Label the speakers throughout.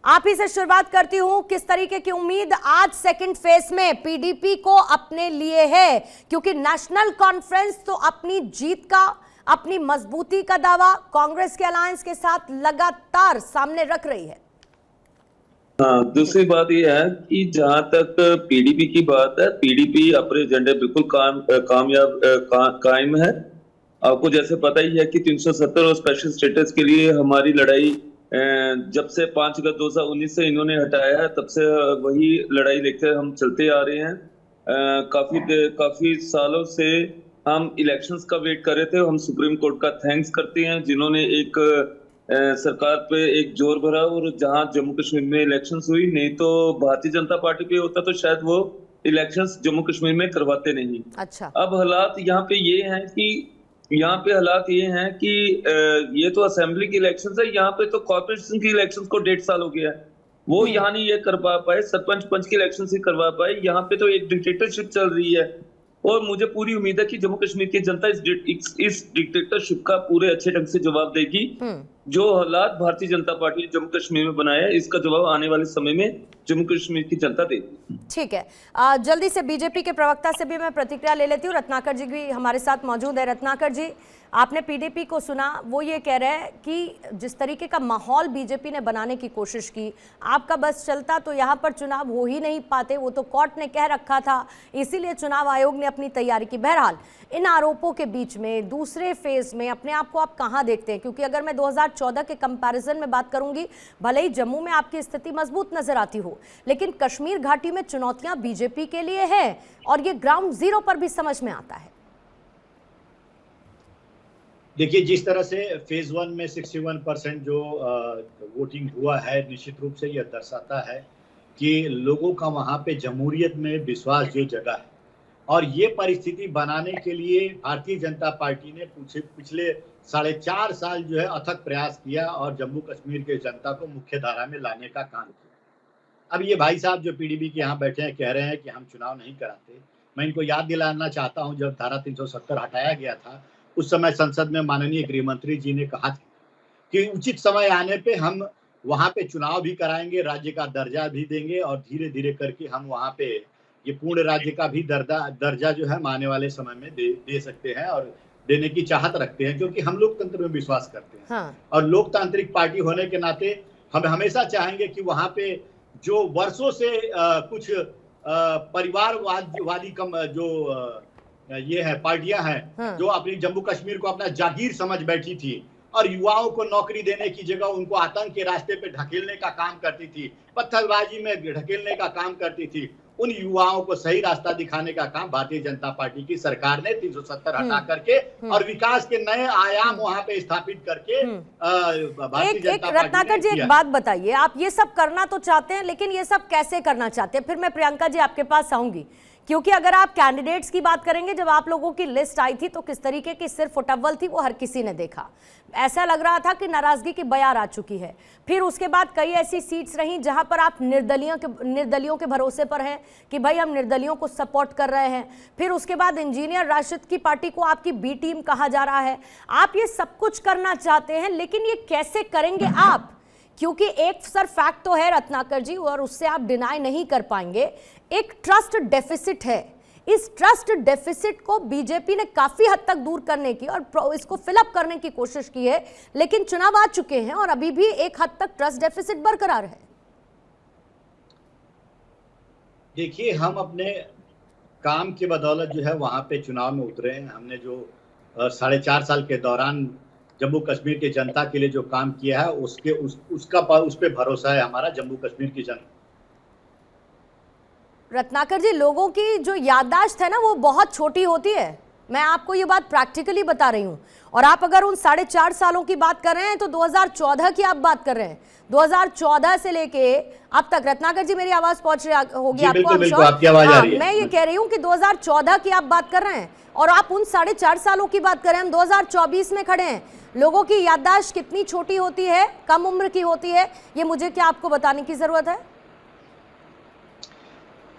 Speaker 1: आप ही से शुरुआत करती हूं, किस तरीके की उम्मीद आज सेकंड फेज में पीडीपी को अपने लिए है, क्योंकि नेशनल कॉन्फ्रेंस तो अपनी जीत का, अपनी मजबूती का दावा कांग्रेस के अलायंस के साथ लगातार सामने रख रही है।
Speaker 2: हाँ, दूसरी बात यह है कि जहां तक पीडीपी की बात है, पीडीपी अपने एजेंडे बिल्कुल कायम है। आपको जैसे पता ही है कि 370 और स्पेशल स्टेटस के लिए हमारी लड़ाई जब से 5 अगस्त 2019 से इन्होंने हटाया है, तब से वही लड़ाई लेकर हम चलते आ रहे हैं। काफी सालों से हम इलेक्शंस का वेट कर रहे थे। हम सुप्रीम कोर्ट का थैंक्स करते हैं जिन्होंने एक सरकार पे एक जोर भरा, और जहां जम्मू कश्मीर में इलेक्शंस हुई, नहीं तो भारतीय जनता पार्टी पे होता तो शायद वो इलेक्शंस जम्मू कश्मीर में करवाते नहीं।
Speaker 1: अच्छा,
Speaker 2: अब हालात यहाँ पे ये हैं कि ये तो असेंबली की इलेक्शंस है, यहाँ पे तो कॉर्पोरेशन की इलेक्शंस को 1.5 साल हो गया है। वो यहाँ नहीं ये करवा पाए, सरपंच पंच की इलेक्शन ही करवा पाए। यहाँ पे तो एक डिक्टेटरशिप चल रही है, और मुझे पूरी उम्मीद है कि जम्मू कश्मीर की जनता इस डिक्टेटरशिप का पूरे अच्छे ढंग से जवाब देगी। जो हालात भारतीय जनता पार्टी ने जम्मू कश्मीर में बनाया है, इसका जवाब आने वाले समय में जम्मू कश्मीर की जनता देगी।
Speaker 1: ठीक है, जल्दी से बीजेपी के प्रवक्ता से भी मैं प्रतिक्रिया ले लेती हूँ। रत्नाकर जी भी हमारे साथ मौजूद है। रत्नाकर जी, आपने पीडीपी को सुना, वो ये कह रहे हैं कि जिस तरीके का माहौल बीजेपी ने बनाने की कोशिश की, आपका बस चलता तो यहाँ पर चुनाव हो ही नहीं पाते, वो तो कोर्ट ने कह रखा था, इसीलिए चुनाव आयोग ने अपनी तैयारी की। बहरहाल, इन आरोपों के बीच में दूसरे फेज में अपने आप को आप कहाँ देखते हैं? क्योंकि अगर मैं 2014 के कंपैरिजन में बात करूंगी, भले ही जम्मू में आपकी स्थिति मजबूत नजर आती हो, लेकिन कश्मीर घाटी में चुनौतियां बीजेपी के लिए है, और ये ग्राउंड जीरो पर भी समझ में आता है।
Speaker 3: देखिए, जिस तरह से फेज 1 में 61% जो वोटिंग हुआ है, निश्चित रूप से यह दर्शाता है कि लोगों का वहां पे जमहूरियत में विश्वास जो जगा है। और ये परिस्थिति बनाने के लिए भारतीय जनता पार्टी ने पिछले 4.5 साल जो है अथक प्रयास किया और जम्मू कश्मीर के जनता को मुख्य धारा में लाने का काम किया। अब ये भाई साहब जो पीडीपी के यहाँ बैठे हैं, कह रहे हैं कि हम चुनाव नहीं कराते। मैं इनको याद दिलाना चाहता हूँ, जब धारा 370 हटाया गया था, उस समय संसद में माननीय गृह मंत्री जी ने कहा था कि उचित समय आने पे हम वहां पे चुनाव भी कराएंगे, राज्य का दर्जा भी देंगे, और धीरे धीरे करके हम वहां पे ये पूर्ण राज्य का भी दर्जा जो है आने वाले समय में दे सकते हैं, और देने की चाहत रखते हैं, क्योंकि हम लोकतंत्र में विश्वास करते हैं। हाँ। और लोकतांत्रिक पार्टी होने के नाते हम हमेशा चाहेंगे कि वहां पे जो वर्षों से कुछ परिवारवादी जो ये है पार्टियां हैं, हाँ, जो अपनी जम्मू कश्मीर को अपना जागीर समझ बैठी थी और युवाओं को नौकरी देने की जगह उनको आतंक के रास्ते पे ढकेलने का काम करती थी, पत्थरबाजी में ढकेलने का काम करती थी, उन युवाओं को सही रास्ता दिखाने का काम भारतीय जनता पार्टी की सरकार ने 370 हटा करके और विकास के नए आयाम वहां पे स्थापित करके भारतीय जनता पार्टी।
Speaker 1: रत्नाकर जी, एक बात बताइए, आप ये सब करना तो चाहते हैं, लेकिन ये सब कैसे करना चाहते हैं? फिर मैं प्रियंका जी आपके पास आऊंगी, क्योंकि अगर आप कैंडिडेट्स की बात करेंगे, जब आप लोगों की लिस्ट आई थी तो किस तरीके की सिर्फ फुटअव्वल थी वो हर किसी ने देखा। ऐसा लग रहा था कि नाराजगी की बयार आ चुकी है। फिर उसके बाद कई ऐसी सीट्स रहीं जहां पर आप निर्दलियों के भरोसे पर हैं कि भाई हम निर्दलियों को सपोर्ट कर रहे हैं। फिर उसके बाद इंजीनियर राशिद की पार्टी को आपकी बी टीम कहा जा रहा है। आप ये सब कुछ करना चाहते हैं, लेकिन ये कैसे करेंगे आप? क्योंकि एक सर फैक्ट तो है रत्नाकर जी, और उससे आप डिनाई नहीं कर पाएंगे, एक ट्रस्ट डेफिसिट है। इस ट्रस्ट डेफिसिट को बीजेपी ने काफी हद तक दूर करने की और इसको फिलअप करने की कोशिश की है, लेकिन चुनाव आ चुके हैं और अभी भी एक हद तक ट्रस्ट डेफिसिट बरकरार है।
Speaker 3: देखिए, हम अपने काम की बदौलत जो है वहां पे चुनाव में उतरे हैं। हमने जो 4.5 साल के दौरान जम्मू कश्मीर की जनता के लिए जो काम किया है, उस पे भरोसा है हमारा जम्मू कश्मीर की जनता।
Speaker 1: रत्नाकर जी, लोगों की जो याददाश्त है ना, वो बहुत छोटी होती है। मैं आपको ये बात प्रैक्टिकली बता रही हूँ। और आप अगर उन 4.5 सालों की बात कर रहे हैं तो 2014 की आप बात कर रहे हैं। 2014 से लेके अब तक, रत्नाकर जी मेरी आवाज पहुंच रही होगी आपको?
Speaker 3: आपकी आवाज आ रही है।
Speaker 1: मैं ये कह रही हूँ कि 2014 की आप बात कर रहे हैं और आप उन 4.5 सालों की बात कर रहे हैं। हम 2024 में खड़े हैं। लोगों की याददाश्त कितनी छोटी होती है, कम उम्र की होती है, ये मुझे क्या आपको बताने की जरूरत है?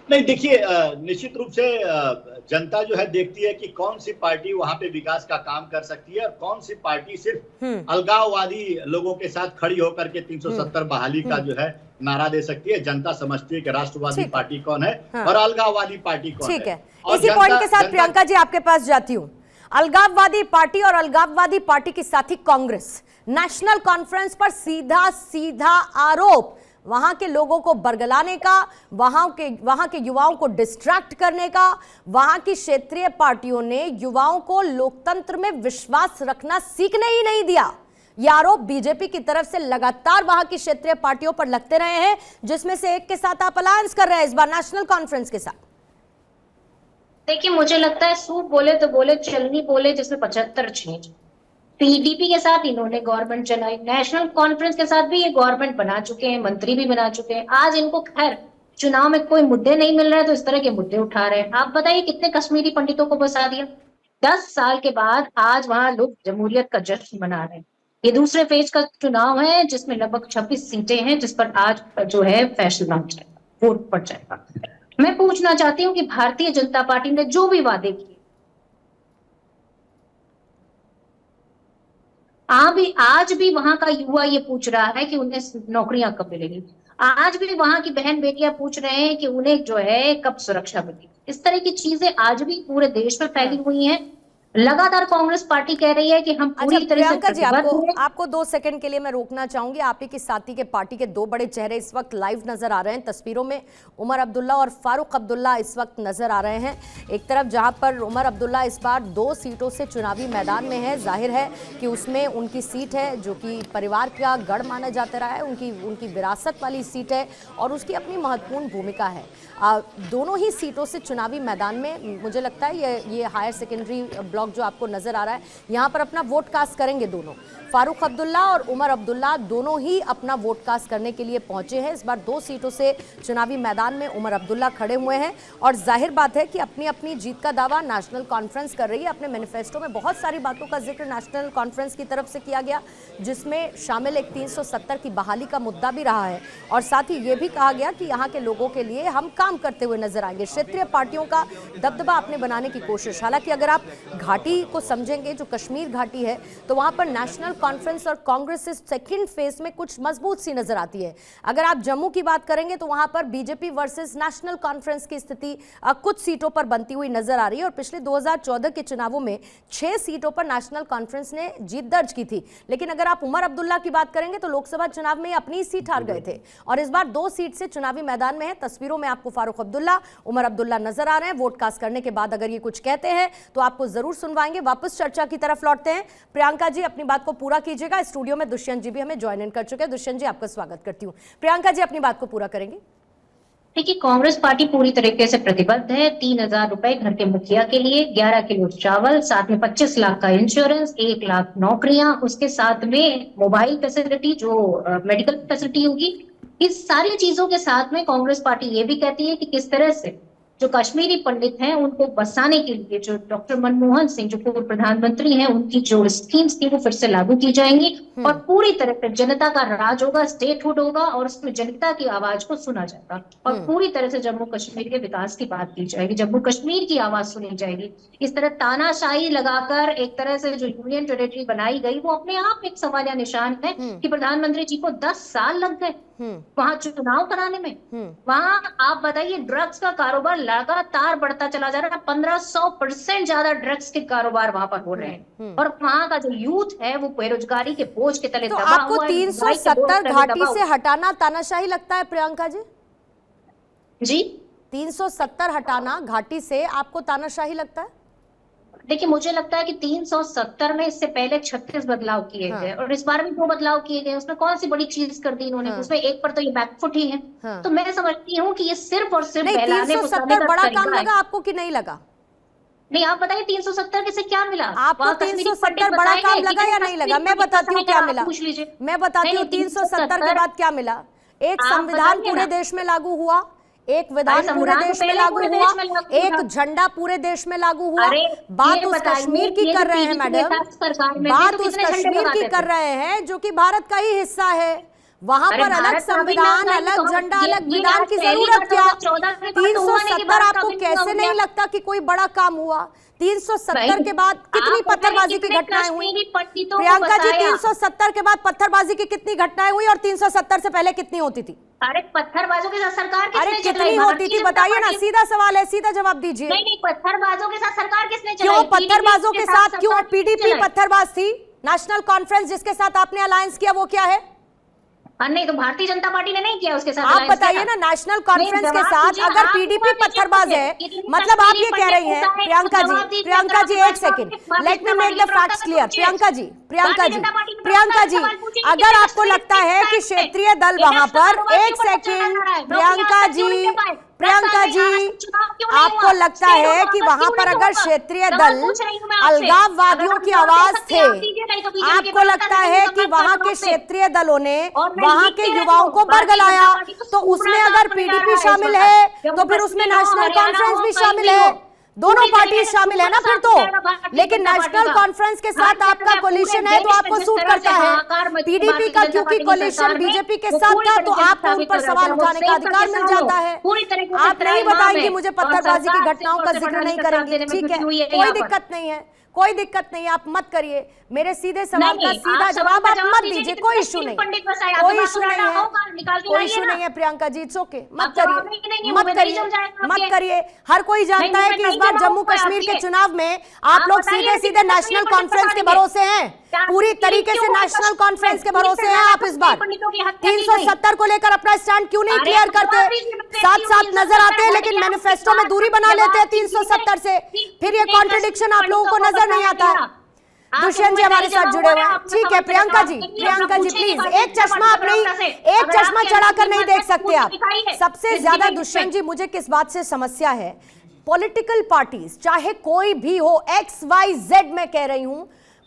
Speaker 3: नहीं, देखिए निश्चित रूप से जनता जो है देखती है कि कौन सी पार्टी वहां पे विकास का काम कर सकती है और कौन सी पार्टी सिर्फ अलगाववादी लोगों के साथ खड़ी होकर के 370 बहाली का जो है नारा दे सकती है। जनता समझती है कि राष्ट्रवादी पार्टी कौन है और अलगाववादी पार्टी कौन है।
Speaker 1: ठीक है, इसी पॉइंट के साथ प्रियंका जी आपके पास जाती हूं। अलगाववादी पार्टी और अलगाववादी पार्टी के साथ ही कांग्रेस नेशनल कॉन्फ्रेंस पर सीधा सीधा आरोप वहां के लोगों को बरगलाने का, वहां के युवाओं को डिस्ट्रैक्ट करने का। वहां की क्षेत्रीय पार्टियों ने युवाओं को लोकतंत्र में विश्वास रखना सीखने ही नहीं दिया। ये आरोप बीजेपी की तरफ से लगातार वहां की क्षेत्रीय पार्टियों पर लगते रहे हैं, जिसमें से एक के साथ आप अलायंस कर रहे हैं इस बार नेशनल कॉन्फ्रेंस के साथ।
Speaker 4: देखिए, मुझे लगता है सूप बोले तो बोले, चलनी बोले जिसमें 75 छेद। पीडीपी के साथ इन्होंने गवर्नमेंट चलाई, नेशनल कॉन्फ्रेंस के साथ भी ये गवर्नमेंट बना चुके हैं, मंत्री भी बना चुके हैं। आज इनको खैर चुनाव में कोई मुद्दे नहीं मिल रहे हैं तो इस तरह के मुद्दे उठा रहे हैं। आप बताइए कितने कश्मीरी पंडितों को बसा दिया 10 साल के बाद। आज वहां लोग जमहूरियत का जश्न मना रहे हैं। ये दूसरे फेज का चुनाव है जिसमें लगभग 26 सीटें हैं, जिस पर आज जो है फैसला हो जाएगा, वोट पड़ जाएगा। मैं पूछना चाहती हूँ कि भारतीय जनता पार्टी ने जो भी वादे किए, आज भी वहां का युवा ये पूछ रहा है कि उन्हें नौकरियां कब मिलेगी। आज भी वहां की बहन बेटियां पूछ रहे हैं कि उन्हें जो है कब सुरक्षा मिलेगी। इस तरह की चीजें आज भी पूरे देश में फैली हुई हैं। लगातार कांग्रेस पार्टी कह रही है कि हम पूरी तरह से
Speaker 1: जी, आपको 2 सेकंड के लिए मैं रोकना चाहूंगी। आप ही की साथी के पार्टी के 2 बड़े चेहरे इस वक्त लाइव नजर आ रहे हैं तस्वीरों में। उमर अब्दुल्ला और फारूक अब्दुल्ला इस वक्त नजर आ रहे हैं। एक तरफ जहां पर उमर अब्दुल्ला इस बार 2 सीटों से चुनावी मैदान में है, जाहिर है कि उसमें उनकी सीट है जो कि परिवार का गढ़ माना जाता रहा है, उनकी विरासत वाली सीट है और उसकी अपनी महत्वपूर्ण भूमिका है। दोनों ही सीटों से चुनावी मैदान में मुझे लगता है ये हायर सेकेंडरी ब्लॉक जो आपको नजर आ रहा है, यहां पर अपना वोट कास्ट करेंगे दोनों। फारूक अब्दुल्ला और उमर अब्दुल्ला दोनों ही अपना वोट कास्ट करने के लिए पहुंचे हैं। इस बार 2 सीटों से चुनावी मैदान में उमर अब्दुल्ला खड़े हुए हैं और जाहिर बात है कि अपनी अपनी जीत का दावा नेशनल कॉन्फ्रेंस कर रही है। अपने मैनिफेस्टो में बहुत सारी बातों का जिक्र नेशनल कॉन्फ्रेंस की तरफ से किया गया, जिसमें शामिल एक 370 की बहाली का मुद्दा भी रहा है और साथ ही ये भी कहा गया कि यहाँ के लोगों के लिए हम काम करते हुए नजर आएंगे। क्षेत्रीय पार्टियों का दबदबा अपने बनाने की कोशिश, हालांकि अगर आप घाटी को समझेंगे जो कश्मीर घाटी है तो वहां पर नेशनल कॉन्फ्रेंस और कांग्रेस इस सेकंड फेज में कुछ मजबूत सी नजर आती है। अगर आप जम्मू की बात करेंगे तो वहां पर बीजेपी वर्सेस नेशनल कॉन्फ्रेंस की स्थिति कुछ सीटों पर बनती हुई नजर आ रही है और पिछले 2014 के चुनावों में 6 सीटों पर नेशनल कॉन्फ्रेंस ने जीत दर्ज की थी। लेकिन अगर आप उमर अब्दुल्ला की बात करेंगे तो लोकसभा चुनाव में अपनी सीट हार गए थे और इस बार 2 सीट से चुनावी मैदान में है। तस्वीरों में आपको फारूक अब्दुल्ला, उमर अब्दुल्ला नजर आ रहे हैं। वोट कास्ट करने के बाद अगर ये कुछ कहते हैं तो आपको जरूर सुनवाएंगे। वापस चर्चा की तरफ लौटते हैं। प्रियंका जी अपनी बात को पूरा कीजिएगा। स्टूडियो में दुष्यंत जी भी हमें ज्वाइन इन कर चुके हैं। दुष्यंत जी आपका स्वागत करती हूँ। प्रियंका जी अपनी बात को पूरा करेंगे।
Speaker 4: देखिए, कांग्रेस पार्टी पूरी तरीके से प्रतिबद्ध है। 3000 रुपए घर के मुखिया के लिए, 11 किलो चावल, साथ में 25 लाख का इंश्योरेंस, 1 लाख नौकरियां, उसके साथ में मोबाइल फैसिलिटी जो मेडिकल फैसिलिटी होगी। इस सारी चीजों के साथ में कांग्रेस पार्टी ये भी कहती है कि किस तरह से जो कश्मीरी पंडित हैं उनको बसाने के लिए जो डॉक्टर मनमोहन सिंह जो पूर्व प्रधानमंत्री हैं उनकी जो स्कीम्स थी वो फिर से लागू की जाएंगी और पूरी तरह से जनता का राज होगा, स्टेटहुड होगा और उसमें जनता की आवाज को सुना जाएगा और पूरी तरह से जम्मू कश्मीर के विकास की बात की जाएगी, जम्मू कश्मीर की आवाज सुनी जाएगी। इस तरह तानाशाही लगाकर एक तरह से जो यूनियन टेरिटरी बनाई गई वो अपने आप एक सवालिया निशान है कि प्रधानमंत्री जी को 10 साल लग गए वहां चुनाव कराने में। वहां आप बताइए ड्रग्स का कारोबार लगातार बढ़ता चला जा रहा है। 1500% ज्यादा ड्रग्स के कारोबार वहां पर हो रहे हैं और वहां का जो यूथ है वो बेरोजगारी के बोझ के तले
Speaker 1: तो
Speaker 4: दबा हुआ है।
Speaker 1: आपको 370 घाटी से हटाना तानाशाही लगता है प्रियंका जी?
Speaker 4: जी,
Speaker 1: 370 हटाना घाटी से आपको तानाशाही लगता है?
Speaker 4: देखिए, मुझे लगता है कि 370 में इससे पहले 36 बदलाव किए गए और इस बार भी 2 बदलाव किए गए। उसमें कौन सी बड़ी चीज कर दी इन्होंने? उसमें एक पर तो ये बैकफुट ही है। तो मैं समझती हूँ कि ये सिर्फ और सिर्फ
Speaker 1: 370 बड़ा काम लगा आपको कि नहीं लगा?
Speaker 4: नहीं, आप बताइए 370 से क्या मिला
Speaker 1: आपको? 370 बड़ा काम लगा या नहीं लगा? मैं बताती हूँ क्या मिला।
Speaker 4: पूछ लीजिए,
Speaker 1: मैं बताती हूँ 370 के बाद क्या मिला। एक संविधान पूरे देश में लागू हुआ, एक विधान पूरे देश में लागू हुआ, एक झंडा पूरे देश में लागू हुआ। बात उस कश्मीर की कर रहे हैं मैडम, बात उस कश्मीर की कर रहे हैं जो कि भारत का ही हिस्सा है। वहां पर अलग संविधान, अलग झंडा, अलग विधान की जरूरत क्या? 370 आपको कैसे नहीं लगता कि कोई बड़ा काम हुआ? 370 के बाद कितनी पत्थरबाजी की घटनाएं हुई? प्रियंका जी, 370 के बाद पत्थरबाजी की कितनी घटनाएं हुई और 370 से पहले कितनी होती थी?
Speaker 4: अरे पत्थरबाजों के साथ सरकार
Speaker 1: अरे
Speaker 4: किसने
Speaker 1: कितनी
Speaker 4: चलाई?
Speaker 1: होती थी बताइए ना, सीधा सवाल है, सीधा जवाब दीजिए।
Speaker 4: नहीं, पत्थरबाजों के साथ सरकार किसने चलाई?
Speaker 1: क्यों पत्थरबाजों के साथ? क्यों
Speaker 4: सरकार
Speaker 1: पीडीपी
Speaker 4: चलाई?
Speaker 1: पत्थरबाज थी? नेशनल कॉन्फ्रेंस जिसके साथ आपने अलायंस किया वो क्या है?
Speaker 4: नहीं, तो भारतीय जनता पार्टी ने नहीं किया उसके साथ
Speaker 1: आप
Speaker 4: alliance
Speaker 1: बताइए
Speaker 4: किया।
Speaker 1: ना, नेशनल कॉन्फ्रेंस के
Speaker 4: जवाब
Speaker 1: साथ
Speaker 4: दीजिए,
Speaker 1: अगर
Speaker 4: आप
Speaker 1: पीडीपी
Speaker 4: जवाब दीजिए
Speaker 1: पत्थरबाज
Speaker 4: मुझे।
Speaker 1: है,
Speaker 4: ये
Speaker 1: मतलब आप ये कह रही हैं,
Speaker 4: पंडित
Speaker 1: प्रियंका जी,
Speaker 4: जवाब दीजिए,
Speaker 1: प्रियंका जी,
Speaker 4: जवाब
Speaker 1: एक सेकंड,
Speaker 4: दीजिए,
Speaker 1: लेट मी
Speaker 4: भारतीय
Speaker 1: make the
Speaker 4: Janata
Speaker 1: facts
Speaker 4: party
Speaker 1: clear.
Speaker 4: पूछिए।
Speaker 1: प्रियंका जी, प्रियंका जी,
Speaker 4: भारतीय जनता पार्टी
Speaker 1: प्रियंका जी,
Speaker 4: सवाल पूछिए,
Speaker 1: अगर
Speaker 4: ये
Speaker 1: आपको
Speaker 4: नेशनल
Speaker 1: लगता है कि
Speaker 4: इंटरेस्ट है।
Speaker 1: क्षेत्रीय दल
Speaker 4: ये
Speaker 1: वहां
Speaker 4: नेशनल
Speaker 1: पर,
Speaker 4: इंटरेस्ट
Speaker 1: एक
Speaker 4: क्यों
Speaker 1: सेकंड,
Speaker 4: बता रहा है?
Speaker 1: प्रियंका
Speaker 4: नौकरियां क्यों
Speaker 1: जी,
Speaker 4: नहीं दे पाए?
Speaker 1: प्रियंका
Speaker 4: दस साल में
Speaker 1: जी,
Speaker 4: आज चुनाव क्यों नहीं
Speaker 1: आपको
Speaker 4: हुआ?
Speaker 1: लगता
Speaker 4: स्टेट
Speaker 1: है
Speaker 4: को
Speaker 1: कि
Speaker 4: वापस
Speaker 1: वहां
Speaker 4: क्यों
Speaker 1: पर
Speaker 4: नहीं
Speaker 1: अगर
Speaker 4: हुआ?
Speaker 1: क्षेत्रीय
Speaker 4: सवाल
Speaker 1: दल
Speaker 4: पूछ रही हूं मैं आपसे।
Speaker 1: अलगाववादियों
Speaker 4: अगर
Speaker 1: की
Speaker 4: आप
Speaker 1: आवाज
Speaker 4: जवाब
Speaker 1: थे,
Speaker 4: दीजिए, नहीं तो बीजेपी के
Speaker 1: आपको
Speaker 4: प्रवक्ता
Speaker 1: लगता
Speaker 4: से
Speaker 1: है
Speaker 4: मेरी
Speaker 1: कि
Speaker 4: बात
Speaker 1: वहां
Speaker 4: करो
Speaker 1: के
Speaker 4: आपसे।
Speaker 1: क्षेत्रीय दलों ने
Speaker 4: और मैं
Speaker 1: वहां
Speaker 4: लिख
Speaker 1: के
Speaker 4: के
Speaker 1: युवाओं को
Speaker 4: भारतीय
Speaker 1: बरगलाया,
Speaker 4: जनता पार्टी को
Speaker 1: तो
Speaker 4: पूरा
Speaker 1: उसमें अगर
Speaker 4: साथ
Speaker 1: पीडीपी
Speaker 4: में
Speaker 1: शामिल
Speaker 4: जा रहा
Speaker 1: है
Speaker 4: है।
Speaker 1: तो फिर उसमें
Speaker 4: जम्मू
Speaker 1: नेशनल
Speaker 4: कश्मीर हो,
Speaker 1: कॉन्फ्रेंस भी
Speaker 4: हरियाणा
Speaker 1: शामिल
Speaker 4: हो,
Speaker 1: है, दोनों
Speaker 4: पूरी
Speaker 1: पार्टी
Speaker 4: तरीके से
Speaker 1: शामिल है ना
Speaker 4: पूरा
Speaker 1: फिर
Speaker 4: साथ जाएगा
Speaker 1: तो।
Speaker 4: भारतीय
Speaker 1: लेकिन
Speaker 4: जनता पार्टी
Speaker 1: नेशनल
Speaker 4: का।
Speaker 1: कॉन्फ्रेंस के साथ
Speaker 4: भारतीय
Speaker 1: आपका
Speaker 4: जनता
Speaker 1: कोलिशन
Speaker 4: पूरे
Speaker 1: है तो
Speaker 4: देश
Speaker 1: आपको
Speaker 4: में जिस
Speaker 1: सूट
Speaker 4: तरह
Speaker 1: करता
Speaker 4: से
Speaker 1: है।
Speaker 4: हाहाकार मची
Speaker 1: पीडीपी
Speaker 4: भारतीय
Speaker 1: का
Speaker 4: जनता
Speaker 1: क्योंकि
Speaker 4: पार्टी की
Speaker 1: कोलिशन
Speaker 4: सरकार में,
Speaker 1: बीजेपी के
Speaker 4: वो
Speaker 1: साथ
Speaker 4: पूरी
Speaker 1: था तो
Speaker 4: तरीके से
Speaker 1: आपको उन
Speaker 4: साबित
Speaker 1: पर
Speaker 4: कर रहा
Speaker 1: सवाल
Speaker 4: है। वो
Speaker 1: उठाने का
Speaker 4: सेफ
Speaker 1: अधिकार मिल
Speaker 4: किसान
Speaker 1: जाता
Speaker 4: हो,
Speaker 1: है।
Speaker 4: पूरी तरीके से
Speaker 1: आप नहीं
Speaker 4: त्राहिमाम
Speaker 1: बताएंगी
Speaker 4: है।
Speaker 1: मुझे
Speaker 4: और
Speaker 1: पत्थरबाजी की
Speaker 4: सरकार
Speaker 1: घटनाओं
Speaker 4: सिर्फ
Speaker 1: का
Speaker 4: और सिर्फ
Speaker 1: जिक्र नहीं
Speaker 4: अडानी का साथ
Speaker 1: करेंगी,
Speaker 4: देने में
Speaker 1: ठीक है,
Speaker 4: जुटी हुई है
Speaker 1: कोई
Speaker 4: यहाँ पर।
Speaker 1: दिक्कत नहीं है, कोई दिक्कत नहीं है, आप मत करिए। मेरे सीधे सवाल का
Speaker 4: नहीं,
Speaker 1: सीधा
Speaker 4: आप
Speaker 1: जवाब
Speaker 4: सवाल का
Speaker 1: आप
Speaker 4: जवाब
Speaker 1: मत
Speaker 4: दीजिए
Speaker 1: दीजिए,
Speaker 4: कि
Speaker 1: कोई
Speaker 4: कितने
Speaker 1: इशू नहीं,
Speaker 4: पंडित बस आए,
Speaker 1: कोई
Speaker 4: आपके
Speaker 1: इशू
Speaker 4: पास
Speaker 1: नहीं
Speaker 4: पुराना
Speaker 1: है,
Speaker 4: होगा, निकाल के
Speaker 1: कोई
Speaker 4: लाइए
Speaker 1: इशू
Speaker 4: ना।
Speaker 1: नहीं है प्रियंका जी, इट्स ओके, मत
Speaker 4: आप जवाब नहीं
Speaker 1: करिए,
Speaker 4: देंगे,
Speaker 1: मत
Speaker 4: मुंह में दही
Speaker 1: करिए,
Speaker 4: जम जाएगा
Speaker 1: मत
Speaker 4: आपके।
Speaker 1: करिए। हर कोई जानता
Speaker 4: नहीं,
Speaker 1: है
Speaker 4: मुंह
Speaker 1: कि
Speaker 4: में
Speaker 1: इस
Speaker 4: दही
Speaker 1: बार
Speaker 4: जमा
Speaker 1: जम्मू
Speaker 4: हुआ है
Speaker 1: कश्मीर के
Speaker 4: आपके।
Speaker 1: चुनाव में आप लोग
Speaker 4: बताइए
Speaker 1: सीधे
Speaker 4: कि
Speaker 1: सीधे
Speaker 4: कितने
Speaker 1: नेशनल
Speaker 4: पंडित
Speaker 1: कॉन्फ्रेंस
Speaker 4: बता
Speaker 1: के
Speaker 4: देंगे।
Speaker 1: भरोसे हैं, पूरी तरीके से नेशनल कॉन्फ्रेंस के भरोसे हैं आप इस बार। 370 को लेकर अपना स्टैंड क्यों नहीं क्लियर करते? साथ साथ नजर आते हैं लेकिन मैनिफेस्टो में दूरी बना लेते हैं 370 से, फिर ये कॉन्ट्रडिक्शन आप लोगों को नजर नहीं आता है। दुष्यंत जी हमारे साथ जुड़े हुए हैं, ठीक है प्रियंका जी, प्रियंका जी प्लीज, एक चश्मा आप नहीं, एक चश्मा चढ़ाकर नहीं देख सकते आप। सबसे ज्यादा दुष्यंत जी मुझे किस बात से समस्या है, पॉलिटिकल पार्टीज चाहे कोई भी हो, XYZ मैं कह रही हूं,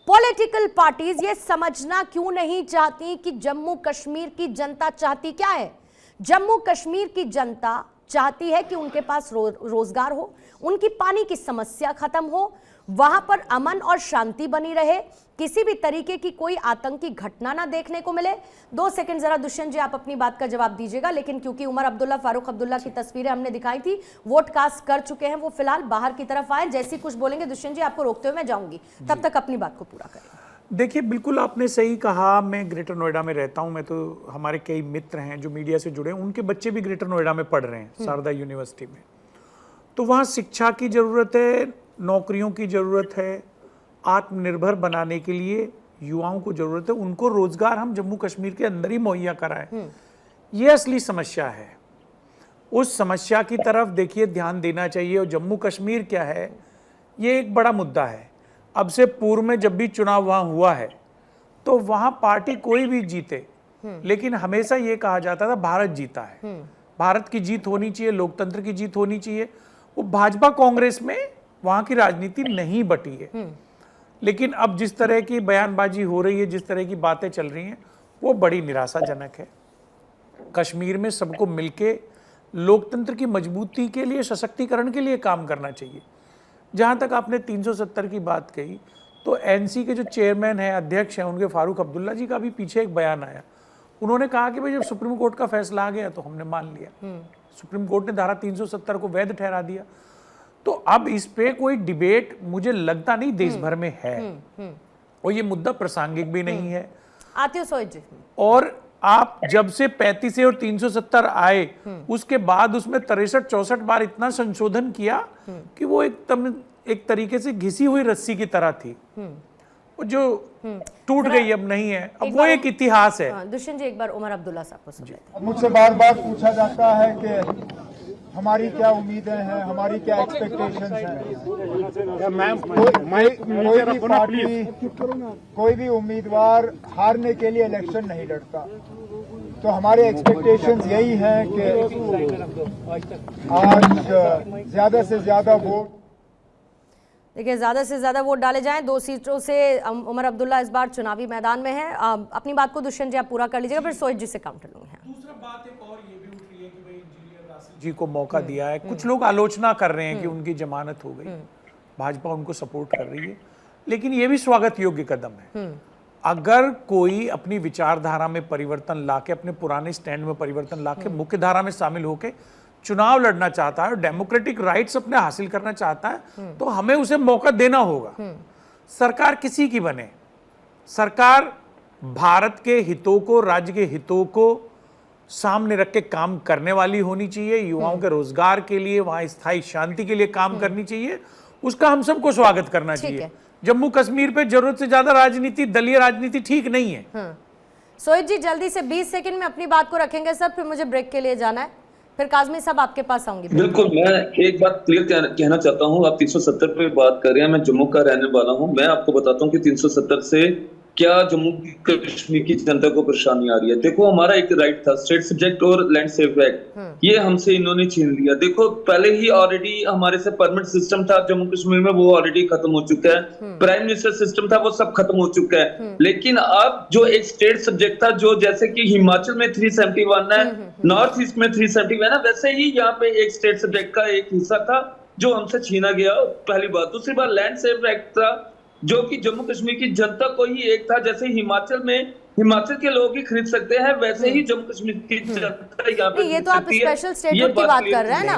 Speaker 1: पॉलिटिकल पार्टीज ये समझना क्यों नहीं चाहती कि जम्मू कश्मीर की जनता चाहती क्या है? जम्मू कश्मीर की जनता चाहती है कि उनके पास रोजगार हो, उनकी पानी की समस्या खत्म हो, वहां पर अमन और शांति बनी रहे, किसी भी तरीके की कोई आतंकी घटना ना देखने को मिले। 2 सेकंड जरा दुष्यंत जी आप अपनी बात का जवाब दीजिएगा, लेकिन क्योंकि उमर अब्दुल्ला, फारूक अब्दुल्ला की तस्वीरें हमने दिखाई थी, वोट कास्ट कर चुके हैं, वो फिलहाल बाहर की तरफ आए, जैसी कुछ बोलेंगे दुष्यंत जी आपको रोकते हुए मैं जाऊंगी, तब तक अपनी बात को पूरा करें।
Speaker 5: देखिए बिल्कुल आपने सही कहा, मैं ग्रेटर नोएडा में रहता हूं, मैं तो हमारे कई मित्र हैं जो मीडिया से जुड़े हैं, उनके बच्चे भी ग्रेटर नोएडा में पढ़ रहे हैं शारदा यूनिवर्सिटी में। तो वहाँ शिक्षा की ज़रूरत है, नौकरियों की ज़रूरत है, आत्मनिर्भर बनाने के लिए युवाओं को ज़रूरत है, उनको रोज़गार हम जम्मू कश्मीर के अंदर ही मुहैया कराएं, ये असली समस्या है। उस समस्या की तरफ देखिए ध्यान देना चाहिए। और जम्मू कश्मीर क्या है, ये एक बड़ा मुद्दा है। अब से पूर्व में जब भी चुनाव वहाँ हुआ है तो वहाँ पार्टी कोई भी जीते, लेकिन हमेशा ये कहा जाता था भारत जीता है, भारत की जीत होनी चाहिए, लोकतंत्र की जीत होनी चाहिए। वो भाजपा कांग्रेस में वहाँ की राजनीति नहीं बटी है। लेकिन अब जिस तरह की बयानबाजी हो रही है, जिस तरह की बातें चल रही हैं, वो बड़ी निराशाजनक है। कश्मीर में सबको मिलके लोकतंत्र की मजबूती के लिए, सशक्तिकरण के लिए काम करना चाहिए। जहाँ तक आपने 370 की बात कही, तो एनसी के जो चेयरमैन हैं, अध्यक्ष हैं, उनके फारूक अब्दुल्ला जी का भी पीछे एक बयान आया। उन्होंने कहा कि भाई जब सुप्रीम कोर्ट का फैसला आ गया तो हमने मान लिया, सुप्रीम कोर्ट ने धारा 370 को वैध ठहरा दिया, तो अब इस पे कोई डिबेट मुझे लगता नहीं देश भर में है, और ये मुद्दा प्रासंगिक भी नहीं है।
Speaker 1: आती हूँ सोच जी।
Speaker 5: और आप जब से 35 और 370 आए, उसके बाद उसमें 63-64 बार इतना संशोधन किया कि वो एकदम एक तरीके से घिसी हुई रस्सी की तरह थी, वो जो टूट गई अब नहीं है, अब वो एक इतिहास है।
Speaker 1: दुष्यंत जी एक बार उमर अब्दुल्ला साहब को सुन लेते हैं।
Speaker 6: मुझसे बार बार पूछा जाता है कि हमारी क्या उम्मीदें हैं, हमारी क्या एक्सपेक्टेशंस हैं। कोई भी उम्मीदवार हारने के लिए इलेक्शन नहीं लड़ता, तो हमारे एक्सपेक्टेशंस यही हैं कि आज ज्यादा से ज्यादा वोट,
Speaker 1: देखिए ज्यादा से ज्यादा वोट डाले जाएं। 2 सीटों से उमर अब्दुल्ला इस बार चुनावी मैदान में है। अपनी बात को दुष्यंत जी आप पूरा कर लीजिएगा, फिर सोहित जी से काउंटर लूंगी।
Speaker 5: दूसरा बात एक और ये भी उठ रही है कि भाई इंजीनियर राशिद जी को मौका दिया है, कुछ लोग आलोचना कर रहे हैं कि उनकी जमानत हो गई, भाजपा उनको सपोर्ट कर रही है, लेकिन ये भी स्वागत योग्य कदम है। अगर कोई अपनी विचारधारा में परिवर्तन लाके, अपने पुराने स्टैंड में परिवर्तन लाके मुख्य धारा में शामिल होके चुनाव लड़ना चाहता है और डेमोक्रेटिक राइट्स अपने हासिल करना चाहता है, तो हमें उसे मौका देना होगा। सरकार किसी की बने, सरकार भारत के हितों को, राज्य के हितों को सामने रख के काम करने वाली होनी चाहिए। युवाओं के रोजगार के लिए, वहां स्थायी शांति के लिए काम करनी चाहिए। उसका हम सबको स्वागत करना चाहिए। जम्मू कश्मीर पे जरूरत से ज्यादा राजनीति, दलीय राजनीति ठीक नहीं है।
Speaker 1: सोहित जी जल्दी से 20 सेकंड में अपनी बात को रखेंगे सर, फिर मुझे ब्रेक के लिए जाना है, फिर काजमी साहब आपके पास आऊंगी।
Speaker 2: बिल्कुल, मैं एक बात क्लियर कहना चाहता हूं। आप 370 पे बात कर रहे हैं, मैं जम्मू का रहने वाला हूं। मैं आपको बताता हूं कि 370 से क्या जम्मू कश्मीर की जनता को परेशानी आ रही है। देखो, हमारा एक राइट था, स्टेट सब्जेक्ट और लैंड सेफ एक्ट, ये हमसे इन्होंने छीन लिया। देखो, पहले ही ऑलरेडी हमारे से परमानेंट सिस्टम था जम्मू कश्मीर में, वो ऑलरेडी खत्म हो चुका है। प्राइम मिनिस्टर सिस्टम था, वो सब खत्म हो चुका है। लेकिन अब जो एक स्टेट सब्जेक्ट था, जो जैसे कि हिमाचल में 371 है, नॉर्थ ईस्ट में 370 है ना, वैसे ही यहाँ पे एक स्टेट सब्जेक्ट का एक हिस्सा था जो हमसे छीना गया। पहली बात। दूसरी बात, लैंड सेफ एक्ट था जो कि जम्मू कश्मीर की जनता को ही एक था। जैसे हिमाचल में हिमाचल के लोग ही खरीद सकते हैं, वैसे ही जम्मू कश्मीर की जनता यहाँ पे।
Speaker 1: ये तो आप स्पेशल स्टेटमेंट की बात कर रहे हैं ना,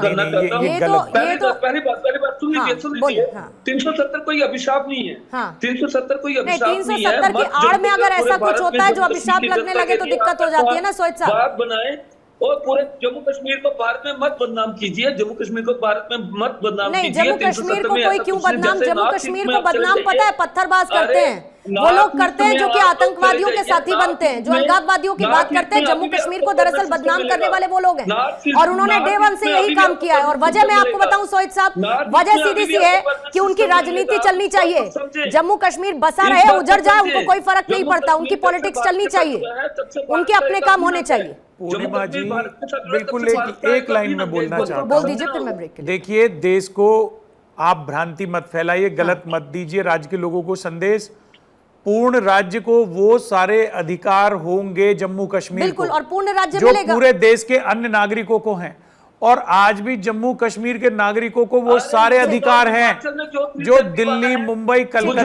Speaker 1: ये तो
Speaker 2: पहली बात सुन लीजिए। 370 कोई अभिशाप नहीं है। 370 कोई अभिशाप नहीं है।
Speaker 1: 370 की आड़ में अगर ऐसा कुछ होता है जो अभिशाप लगने लगे तो दिक्कत हो जाती है ना सोहित साहब।
Speaker 2: बात बनाए और पूरे जम्मू कश्मीर को भारत में मत बदनाम कीजिए। जम्मू कश्मीर को भारत में मत बदनाम कीजिए।
Speaker 1: नहीं, जम्मू कश्मीर को कोई क्यों बदनाम, जम्मू कश्मीर को बदनाम पता है पत्थरबाज करते हैं वो लोग करते हैं जो कि आतंकवादियों के साथी बनते हैं, जो अलगाववादियों की बात करते हैं। जम्मू कश्मीर को दरअसल बदनाम करने वाले वो लोग हैं और उन्होंने डे वन से यही काम किया है। और वजह मैं आपको बताऊं सोहित साहब, वजह सीधी सी है कि उनकी राजनीति चलनी चाहिए। जम्मू कश्मीर बसा रहे, उजड़ जाए, उनको कोई फर्क नहीं पड़ता। उनकी पॉलिटिक्स चलनी चाहिए, उनके अपने काम होने चाहिए।
Speaker 5: पूर्णिमा जी बिल्कुल एक लाइन में बोलना चाहता हूं।
Speaker 1: बोल दीजिए फिर मैं ब्रेक।
Speaker 5: देखिए, देश को आप भ्रांति मत फैलाइए, गलत मत दीजिए राज्य के लोगों को संदेश। पूर्ण राज्य को वो सारे अधिकार होंगे जम्मू कश्मीर
Speaker 1: बिल्कुल, और पूर्ण राज्य
Speaker 5: जो
Speaker 1: मिलेगा
Speaker 5: पूरे देश के अन्य नागरिकों को हैं। और आज भी जम्मू कश्मीर के नागरिकों को वो सारे अधिकार हैं जो दिल्ली, मुंबई, कलकत्ता